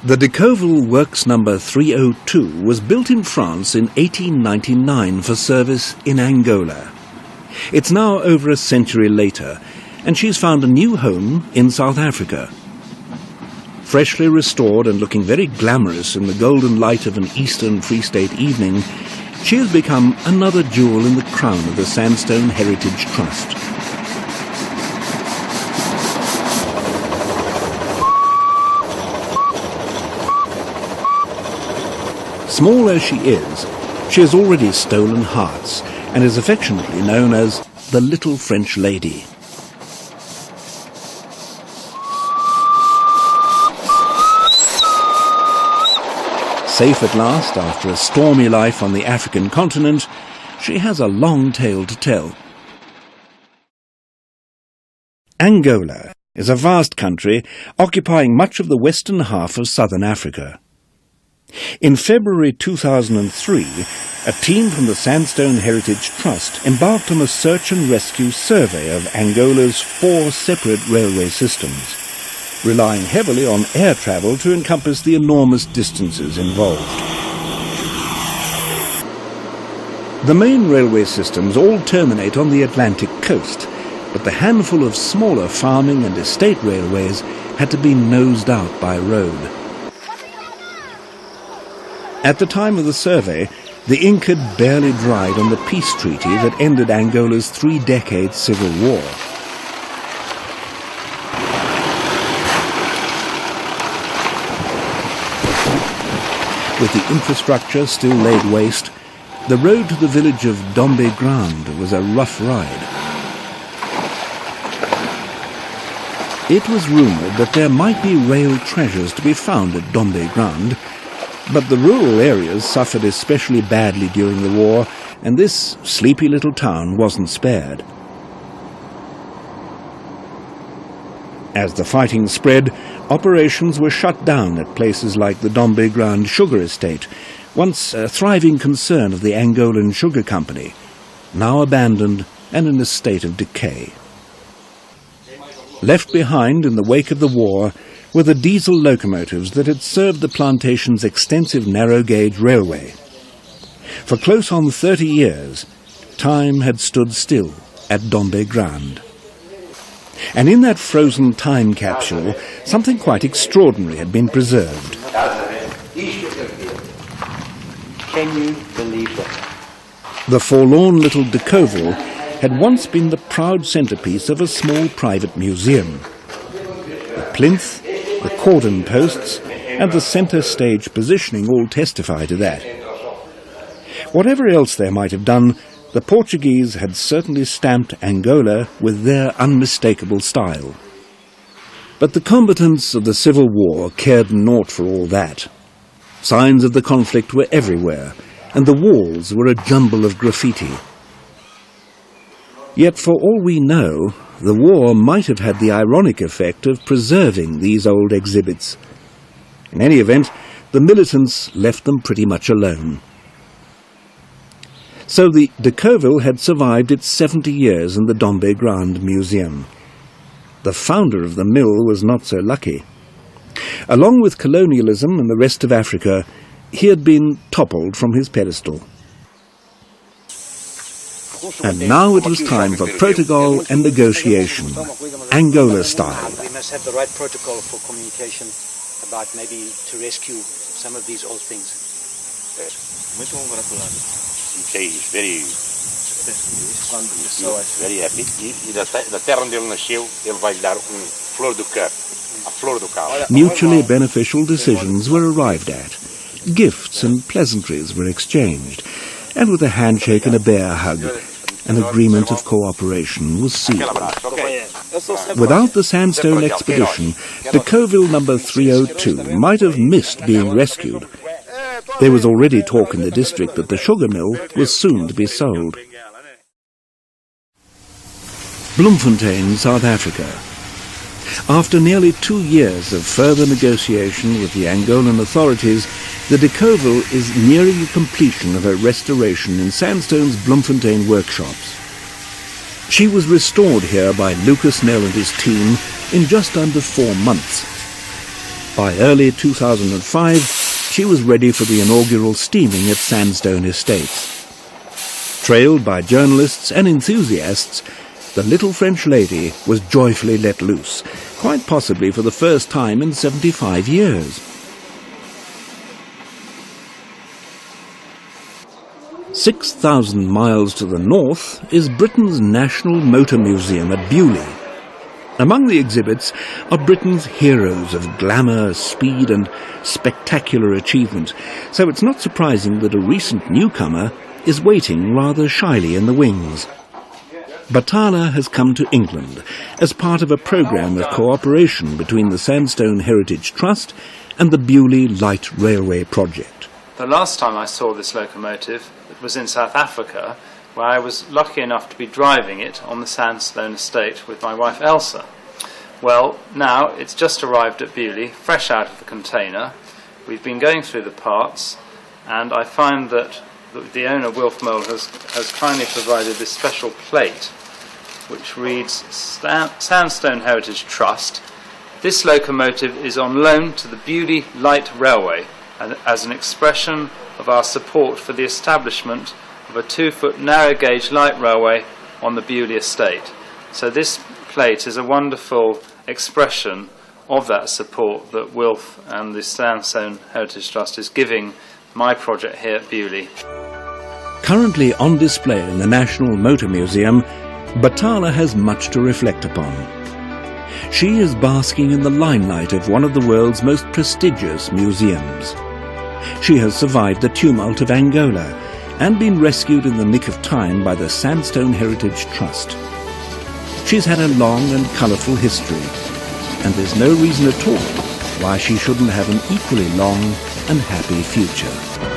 The Decauville Works number 302 was built in France in 1899 for service in Angola. It's now over a century later, and she's found a new home in South Africa. Freshly restored and looking very glamorous in the golden light of an Eastern Free State evening, she has become another jewel in the crown of the Sandstone Heritage Trust. Small as she has already stolen hearts and is affectionately known as the Little French Lady. Safe at last after a stormy life on the African continent, she has a long tale to tell. Angola is a vast country occupying much of the western half of southern Africa. In February 2003, a team from the Sandstone Heritage Trust embarked on a search and rescue survey of Angola's 4 separate railway systems, relying heavily on air travel to encompass the enormous distances involved. The main railway systems all terminate on the Atlantic coast, but the handful of smaller farming and estate railways had to be nosed out by road. At the time of the survey, the ink had barely dried on the peace treaty that ended Angola's 3-decade civil war. With the infrastructure still laid waste, the road to the village of Dombe Grande was a rough ride. It was rumoured that there might be rail treasures to be found at Dombe Grande, but the rural areas suffered especially badly during the war, and this sleepy little town wasn't spared. As the fighting spread, operations were shut down at places like the Dombe Grande sugar estate, once a thriving concern of the Angolan Sugar Company, now abandoned and in a state of decay. Left behind in the wake of the war were the diesel locomotives that had served the plantation's extensive narrow-gauge railway. For close on 30 years, time had stood still at Dombe Grande. And in that frozen time capsule, something quite extraordinary had been preserved. Can you believe that? The forlorn little Decauville had once been the proud centrepiece of a small private museum. The plinth, the cordon posts, and the centre stage positioning all testify to that. Whatever else they might have done, the Portuguese had certainly stamped Angola with their unmistakable style. But the combatants of the Civil War cared naught for all that. Signs of the conflict were everywhere, and the walls were a jumble of graffiti. Yet for all we know, the war might have had the ironic effect of preserving these old exhibits. In any event, the militants left them pretty much alone. So the Decauville had survived its 70 years in the Dombe Grande Museum. The founder of the mill was not so lucky. Along with colonialism and the rest of Africa, he had been toppled from his pedestal. And now it was time for protocol and negotiation, Angola style. We must have the right protocol for communication about maybe to rescue some of these old things. Muito congratulado. He is very happy. E da terra onde ele nasceu, ele vai lhe dar flor do cœur, a flor do cal. Mutually beneficial decisions were arrived at. Gifts and pleasantries were exchanged, and with a handshake and a bear hug, an agreement of cooperation was sealed. Without the Sandstone expedition, Decauville number 302 might have missed being rescued. There was already talk in the district that the sugar mill was soon to be sold. Bloemfontein, South Africa. After nearly 2 years of further negotiation with the Angolan authorities, the Decauville is nearing the completion of her restoration in Sandstone's Bloemfontein workshops. She was restored here by Lucas Nell and his team in just under 4 months. By early 2005, she was ready for the inaugural steaming at Sandstone Estates. Trailed by journalists and enthusiasts, the little French lady was joyfully let loose, quite possibly for the first time in 75 years. 6,000 miles to the north is Britain's National Motor Museum at Beaulieu. Among the exhibits are Britain's heroes of glamour, speed and spectacular achievement, so it's not surprising that a recent newcomer is waiting rather shyly in the wings. Bathala has come to England as part of a programme of cooperation between the Sandstone Heritage Trust and the Beaulieu Light Railway project. The last time I saw this locomotive was in South Africa, where I was lucky enough to be driving it on the Sandstone estate with my wife Elsa. Well, now it's just arrived at Beaulieu, fresh out of the container. We've been going through the parts, and I find that the owner, Wilf Mole, has kindly provided this special plate which reads Sandstone Heritage Trust. This locomotive is on loan to the Beaulieu Light Railway and as an expression of our support for the establishment of a 2-foot narrow gauge light railway on the Beaulieu estate. So this plate is a wonderful expression of that support that Wilf and the Sandstone Heritage Trust is giving my project here at Beaulieu. Currently on display in the National Motor Museum, Bathala has much to reflect upon. She is basking in the limelight of one of the world's most prestigious museums. She has survived the tumult of Angola and been rescued in the nick of time by the Sandstone Heritage Trust. She's had a long and colourful history, and there's no reason at all why she shouldn't have an equally long and happy future.